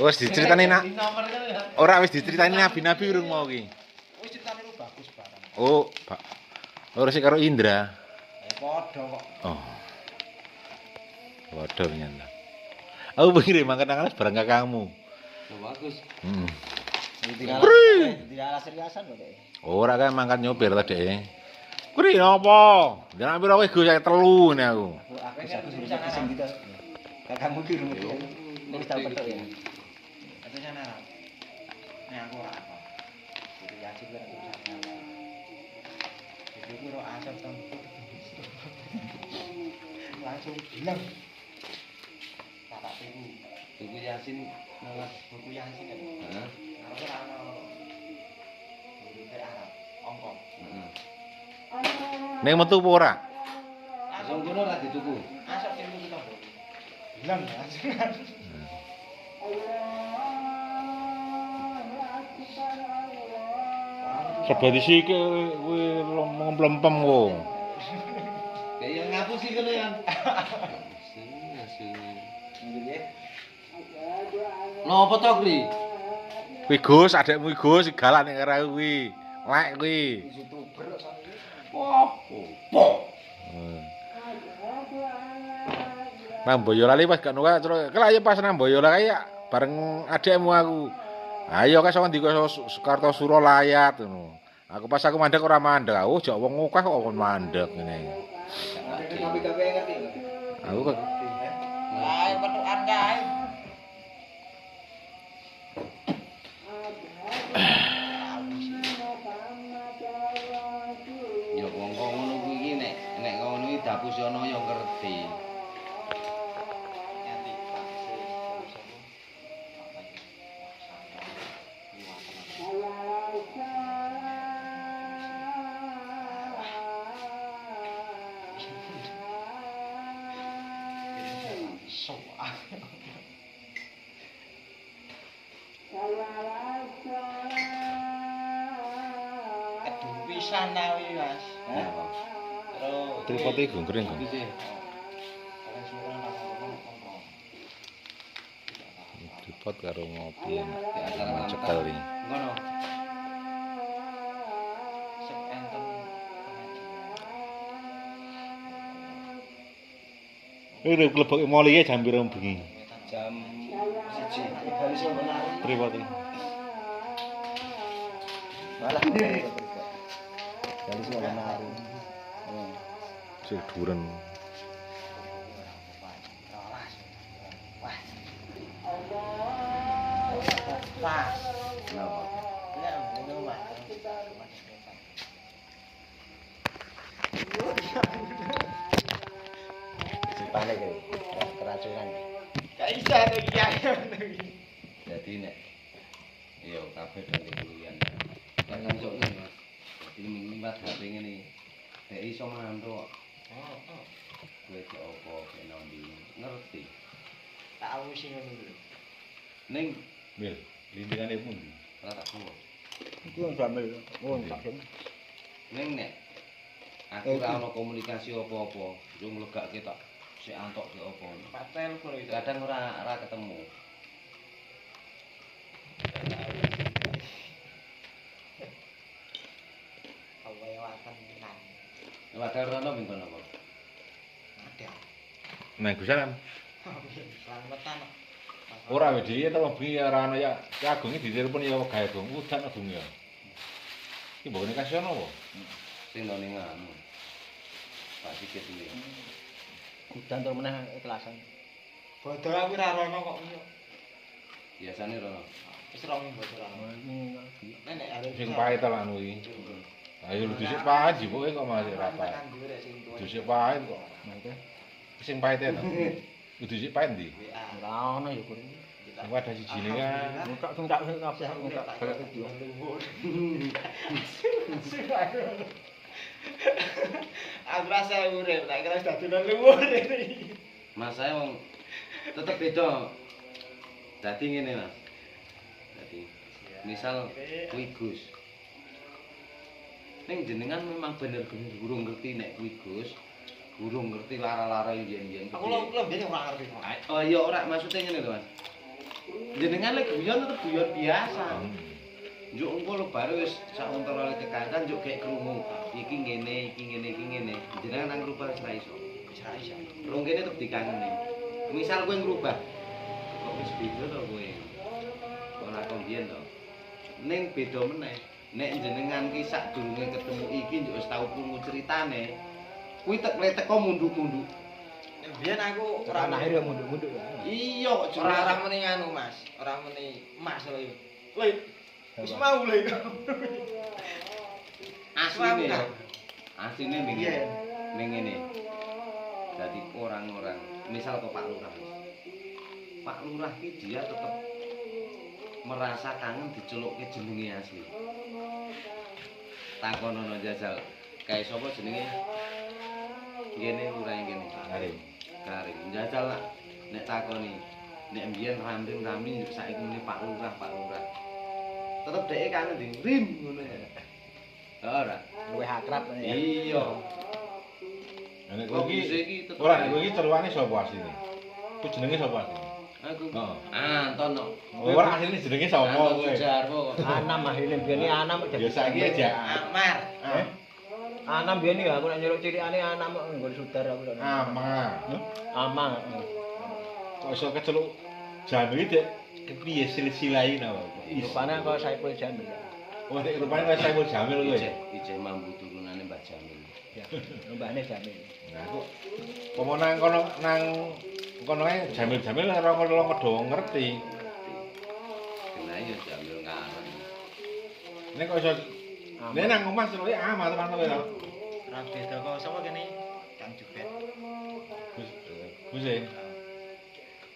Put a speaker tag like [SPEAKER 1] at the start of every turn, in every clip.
[SPEAKER 1] Wis diceritani nak. Ora wis diceritani nabi-nabi urung mau ki.
[SPEAKER 2] Wis ceritane lu bagus barang.
[SPEAKER 1] Oh, Pak. Ora sik karo Indra.
[SPEAKER 2] Padha kok.
[SPEAKER 1] Oh. Waduh nyanda. Aku pengen makan bareng kakakmu.
[SPEAKER 3] Bagus.
[SPEAKER 1] Heeh.
[SPEAKER 2] Tinggal alas-alasan kok dek.
[SPEAKER 1] Ora kan mangkat nyopir ta dek. Kuri napa? Jangan piro kowe saya telu ne aku.
[SPEAKER 2] Aku suruh sing gitu. Kakakmu ki rumah dia. Wis tau petok ya. Itu sana. Nek aku ora apa. Jadi wajib kan urusan apa. Jadi ku ro asal tong. Langsung bilang. Kakak tunggu.
[SPEAKER 3] Tuku Yasin nang
[SPEAKER 2] Buku Yasin kan.
[SPEAKER 3] heeh.
[SPEAKER 2] Aku ora ono. Guru Arab. Ongkong.
[SPEAKER 3] Heeh.
[SPEAKER 1] Ning metu apa ora?
[SPEAKER 3] Langsung kono ora dituku.
[SPEAKER 2] Asal sing kita. Bilang ya.
[SPEAKER 1] Serba disike kuwi lempem kok.
[SPEAKER 3] Kayak ngapusi kono ya. Napa to, Kri?
[SPEAKER 1] Kuwi Gus, adekmu Gus galak nek karo kuwi. Lek kuwi.
[SPEAKER 2] YouTuber kok.
[SPEAKER 3] Opo?
[SPEAKER 1] Nang Boyolali pas gak nuka terus kelaya pas nang Boyolali ya bareng adekmu aku. Ayo ka sono ndiko Kartosuro layat ngono. Aku pas aku mandek ora mandek. Oh, jek wong akeh kok kon mandek ngene. Aku kok
[SPEAKER 2] Ayo petukan kae.
[SPEAKER 3] Ya wong kok ngono kuwi nek ngono iki dapus ana ya ngerti.
[SPEAKER 2] Aduh pisan nawi Mas.
[SPEAKER 3] Napa?
[SPEAKER 2] Terus
[SPEAKER 1] tripote gungkring kok.
[SPEAKER 3] Iki
[SPEAKER 2] kalian suara nang
[SPEAKER 1] Tripod karo ngopi enak.
[SPEAKER 3] di acara
[SPEAKER 1] Cekel iki.
[SPEAKER 3] ngono.
[SPEAKER 2] sep enten
[SPEAKER 1] Iki kleboke moli e jam piro bengi?
[SPEAKER 2] jam 1 kali sing benar.
[SPEAKER 1] Tripod iki.
[SPEAKER 2] Malah kali sing benar.
[SPEAKER 1] Sing duren.
[SPEAKER 2] Wah.
[SPEAKER 3] Napa?
[SPEAKER 2] Ya, ini Mas. Dipane iki. Keracunan. Gak bisa to iki.
[SPEAKER 3] Jadi nek yo kabeh dan kuliah. Kan iso ngene. Jadi minimal HP ngene. Nek iso mantuk.
[SPEAKER 2] Oh.
[SPEAKER 3] Kowe iki apa kena ndi ngerti.
[SPEAKER 2] Tak awusi ngono lho.
[SPEAKER 3] Ning
[SPEAKER 1] Mil, lindingane pundi?
[SPEAKER 3] ora tak kuwo.
[SPEAKER 2] Iku yang jamel. Oh, tak sing.
[SPEAKER 3] Ning nek aku ora ana komunikasi apa-apa, yo nglegake tak sik antok ki apa.
[SPEAKER 2] Patel kok itu.
[SPEAKER 3] Kadang ora ketemu.
[SPEAKER 2] Awewatan nang.
[SPEAKER 3] Padahal rono minggu napa?
[SPEAKER 2] Ada.
[SPEAKER 1] Nang Gusaran.
[SPEAKER 2] Selametan.
[SPEAKER 1] Ora wedi ta bengi ora ana ya Agung iki ditelepon ya gawe Agung udan Agung ya. Iki mbokne kasih ono apa?
[SPEAKER 3] Sing nang anu. Pak Sikit iki.
[SPEAKER 2] Udan tur meneh ikhlasan. Bodho aku ora rono kok iya.
[SPEAKER 3] Biasane rono.
[SPEAKER 2] Wis rong bodho ora. Nek arep
[SPEAKER 1] Sing pahit ta anu iki. Ayo lu dhisik pahit jipoke kok masih rapat. Dhisik pahit kok. Sing pahit to. Dhisik pahit ndi?
[SPEAKER 2] Ora ono ya kuwi.
[SPEAKER 1] Aku ada sijine kan.
[SPEAKER 2] Ngukak sing tak kabeh ngukak golek video. Aku rasa urip, tak kira dadi nang luwur iki.
[SPEAKER 3] Mas saya wong tetep beda. Dadi ngene Mas. Dadi misal kuwi Gus. Ning jenengan memang bener-bener gurung ngerti nek kuwi Gus. Gurung ngerti lara-lara yen-yen.
[SPEAKER 2] Aku lho biyen ora ngerti.
[SPEAKER 3] Oh iya ora maksudnya ngene lho Mas. jenengan lek guyon tetep guyon biasa. Njuk engko lebare wis sak ontara kekancan njuk gek krungu. Iki ngene, iki ngene, iki ngene. Jenengan nang ngrubah wis ra iso.
[SPEAKER 2] Wis ra iso.
[SPEAKER 3] Rong kene tetep dikangeni. Misal kowe ngrubah kok wis beda to kowe. Ora kok biyen to. Ning beda meneh. Nek jenengan ki sadurunge ketemu iki njuk wis tau krungu ceritane, kuwi teko munduk-munduk.
[SPEAKER 2] Biyen aku
[SPEAKER 4] Ora
[SPEAKER 2] ora
[SPEAKER 4] akhir ya munduk-munduk ya.
[SPEAKER 3] Iya kok
[SPEAKER 2] ora meni anu Mas, ora meni emas lho. Lho, wis mau lho.
[SPEAKER 3] asline ya. Asline ning
[SPEAKER 2] Iya.
[SPEAKER 3] ning ngene. Jadi orang-orang, misal kok Pak Lurah. Pak Lurah ki dia tetep merasa kangen dicelukke jenenge asli. Takonono jajal. Kae sapa jenenge? Ngene lurah ngene.
[SPEAKER 1] Karim.
[SPEAKER 3] Karim. Jajal lah nek takoni. Nek mbiyen Ramdim saiki muni Pak Lurah, Pak Lurah. Tetep dheke kangen di Rim ngono ya. Ora.
[SPEAKER 4] Luwih akrab ya.
[SPEAKER 3] Iya.
[SPEAKER 1] Nek
[SPEAKER 3] Kok
[SPEAKER 1] kowe
[SPEAKER 3] bisa iki
[SPEAKER 1] iki
[SPEAKER 3] tetep-
[SPEAKER 1] ora nek kowe iki celuane sapa asline? Ku jenenge sapa asline?
[SPEAKER 3] Aku.
[SPEAKER 1] Heeh.
[SPEAKER 3] Anton no.
[SPEAKER 1] Ora asline jenenge sapa
[SPEAKER 3] Anton
[SPEAKER 1] kowe?
[SPEAKER 3] Sujarwo kok.
[SPEAKER 4] Anam akhirnya biyen anam
[SPEAKER 1] Ya saiki aja.
[SPEAKER 2] Amar.
[SPEAKER 1] Eh?
[SPEAKER 4] Anam biyen ya aku nek nyeluk cirikane anam kok nggon sudar aku lho.
[SPEAKER 1] Ama.
[SPEAKER 4] Amang.
[SPEAKER 1] Kok iso keceluk Jamil iki kepiye silsilahe napa?
[SPEAKER 4] Rupane kok Saiful Jamil.
[SPEAKER 1] Oh, nek rupane kaya Saiful Jamil kowe.
[SPEAKER 3] Ijeh mambu turunane Mbah Jamil.
[SPEAKER 4] Ya, mbahne Jamil.
[SPEAKER 1] Nah, kok pomo nang kono ae Jamil-Jamil ora ngedo ngerti.
[SPEAKER 3] Kena ya Jamil ngarep.
[SPEAKER 1] Nek kok iso nek nang omah celuke ama teman kowe to.
[SPEAKER 2] Ora beda kok sapa kene? Kang Jubet.
[SPEAKER 1] Gus e.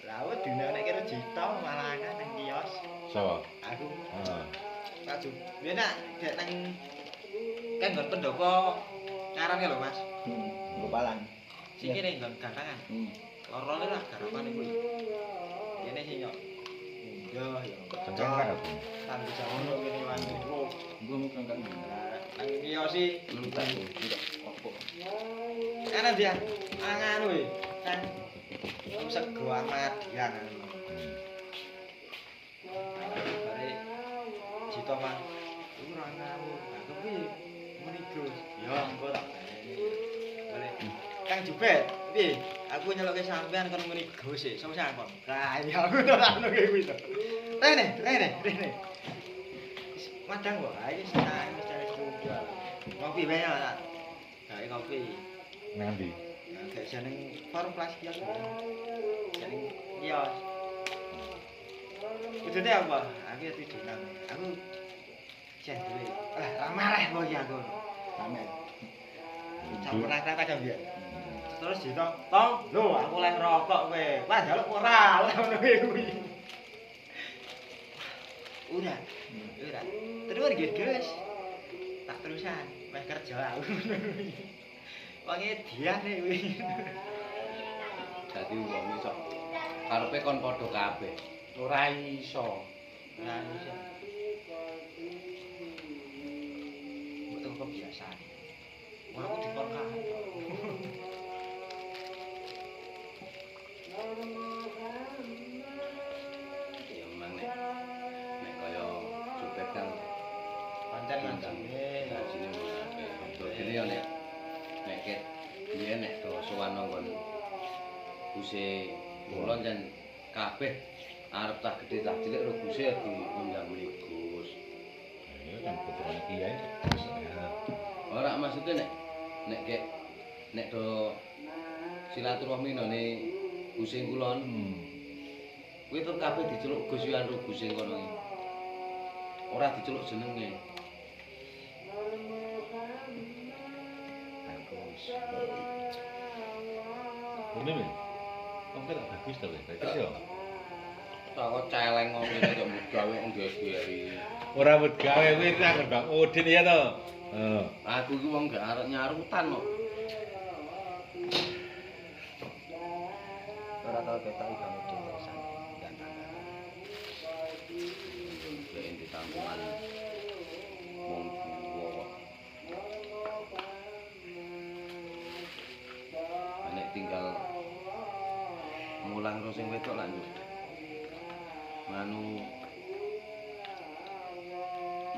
[SPEAKER 2] Lah wis dina nek kira Jito malah kan nang kios.
[SPEAKER 1] Sapa?
[SPEAKER 2] Aku
[SPEAKER 1] Heeh.
[SPEAKER 2] Kaju. Biyen nak dek nang kan nggon pendopo ngarane lho Mas.
[SPEAKER 4] Gopalan.
[SPEAKER 2] Sing kene nggon gantangan. Lorone lah garapane kuwi. Kene sing nyok. Yo yo.
[SPEAKER 1] Cengkeng kan aku.
[SPEAKER 2] Tandu jamono kene wangi.
[SPEAKER 4] Gua mau kangkang.
[SPEAKER 2] Nang kios iki
[SPEAKER 3] Entek.
[SPEAKER 4] Opo?
[SPEAKER 2] ana dia anu e. Kan sego amat ya kan. Bare Jito mah iku ora ngawur. Aku piye muni Gus. Ya engko tak baleni. Boleh. Kang Jubet, piye? Aku nyelokke sampean kon muni Gus e. Sama sangkon. Lah iya aku ora ngono kuwi to. Rene. Madang kok. Ha iki cari studio. Kopi wae ya. Gawe kopi.
[SPEAKER 1] Nang ndi?
[SPEAKER 2] Gak jeneng forum kelas kios. Jeneng kios. Kudune apa? Aku ya tiduran. Aku jen duwe. Ramaleh kok ya aku.
[SPEAKER 4] Ramel.
[SPEAKER 2] Campur rata kadang biyen. Terus Jito, "Tong, lho aku leh rokok kowe. Wah, njaluk ora ngono kuwi." Udah. Terus nggih, Gus. Tak terusan, meh kerja aku. Wonge diane kuwi.
[SPEAKER 3] Dadi wong iso karepe kon padha kabeh.
[SPEAKER 4] Ora iso.
[SPEAKER 2] Lah iso. Betul kebiasaan. Wah, aku dikon kangen.
[SPEAKER 3] Ya memang nek kaya Jupet kan
[SPEAKER 2] Pancen ngancine.
[SPEAKER 3] gajine mengape. Dene ya nek ket biyen nek do sowan nang Guse kula jan kabeh arep tak gedhe tak cilik ro Guse diundang muni Gus.
[SPEAKER 1] Ya kan putrane kiai.
[SPEAKER 3] Ora maksudnya nek kek nek do silaturahmi none Guse kulon. Kuwi tetep kabeh diceluk Gus Yan ro Guse kono iki. Ora diceluk jenenge.
[SPEAKER 1] Ini men. Kok tak bagus to, bagus yo.
[SPEAKER 3] Tak kok celeng ngene kok gawe nggih-nggih.
[SPEAKER 1] Ora wet gawe kuwi tak Bang Udin ya to. Heeh.
[SPEAKER 3] Aku iki wong gak arep nyarutan kok.
[SPEAKER 4] Ora tau ketok ikan udin pesan.
[SPEAKER 3] Kayak di tampungan wong tuwa. Nek tinggal mulang ro sing wedok lanjut. Manu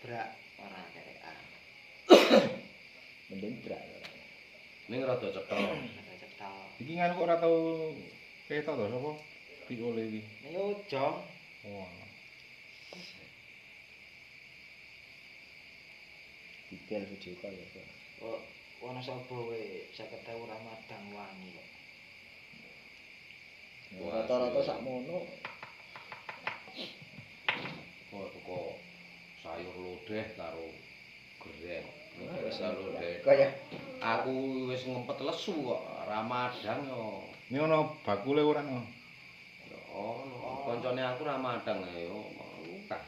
[SPEAKER 2] brak ora kerekan.
[SPEAKER 4] Mending brak.
[SPEAKER 3] Ning rada cetha.
[SPEAKER 2] Ada cetal.
[SPEAKER 1] Iki nganu kok ora tau ketok to sapa? Piole iki.
[SPEAKER 2] Ning yo jong.
[SPEAKER 1] Wah.
[SPEAKER 4] Detail video call ya.
[SPEAKER 2] Kok ono sapa wae 50.000 Ramadan wani kok.
[SPEAKER 4] Rata-rata sakmono.
[SPEAKER 3] Kok sayur lodeh karo gereng. Lodeh.
[SPEAKER 4] Kaya
[SPEAKER 3] Aku wis ngempet lesu kok Ramadan yo.
[SPEAKER 1] Ini ono bakule ora no.
[SPEAKER 3] Oh, koncone aku Ramadan ayo lukah.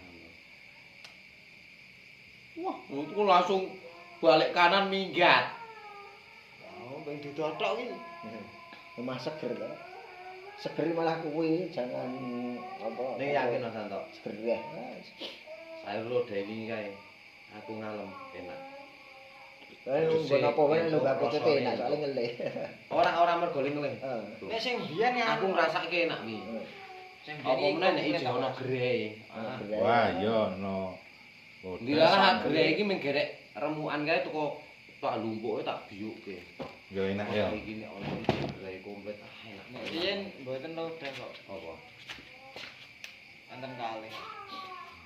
[SPEAKER 3] Wah, itu langsung balik kanan minggat.
[SPEAKER 2] Oh, ben ditotok iki.
[SPEAKER 4] memang seger to. Seger malah kuwi jangan apa.
[SPEAKER 3] Ning yakin Mas Santo.
[SPEAKER 4] Seger ya.
[SPEAKER 3] Sayur lodeh iki kae. Aku ngalem enak.
[SPEAKER 4] Nggon apa wae lho aku tete enak soalnya ngelih.
[SPEAKER 3] Ora mergo ngelih.
[SPEAKER 2] Nek sing biyen ya
[SPEAKER 3] Aku ngrasake enak wi.
[SPEAKER 2] sing
[SPEAKER 3] Apa meneh nek iki ono gerehe.
[SPEAKER 1] Wah, iya no.
[SPEAKER 3] Dilalah gerehe iki mung gerek remukan kae teko tak lumpuke tak biyuke.
[SPEAKER 1] Yo enak ya.
[SPEAKER 3] Iki nek ono gerehe komplit enak.
[SPEAKER 2] nek biyen mboten lodeh kok.
[SPEAKER 3] Apa?
[SPEAKER 2] Enten kalih.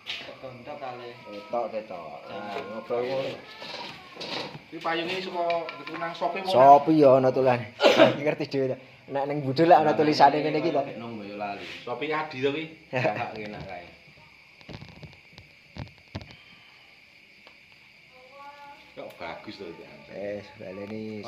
[SPEAKER 2] Kegontok kalih.
[SPEAKER 4] Ketok. Ngobrol ngono.
[SPEAKER 1] Iki payunge saka keturunan Sopi mau.
[SPEAKER 4] Sopi ya ana tulan. Iki ngerti dhewe. Nek ning budhe lek ana tulisane ngene iki to.
[SPEAKER 3] Nang Boyolali.
[SPEAKER 1] Sopi Adi to ki.
[SPEAKER 3] Gak enak kae.
[SPEAKER 1] Kok bagus to iki.
[SPEAKER 4] Baleni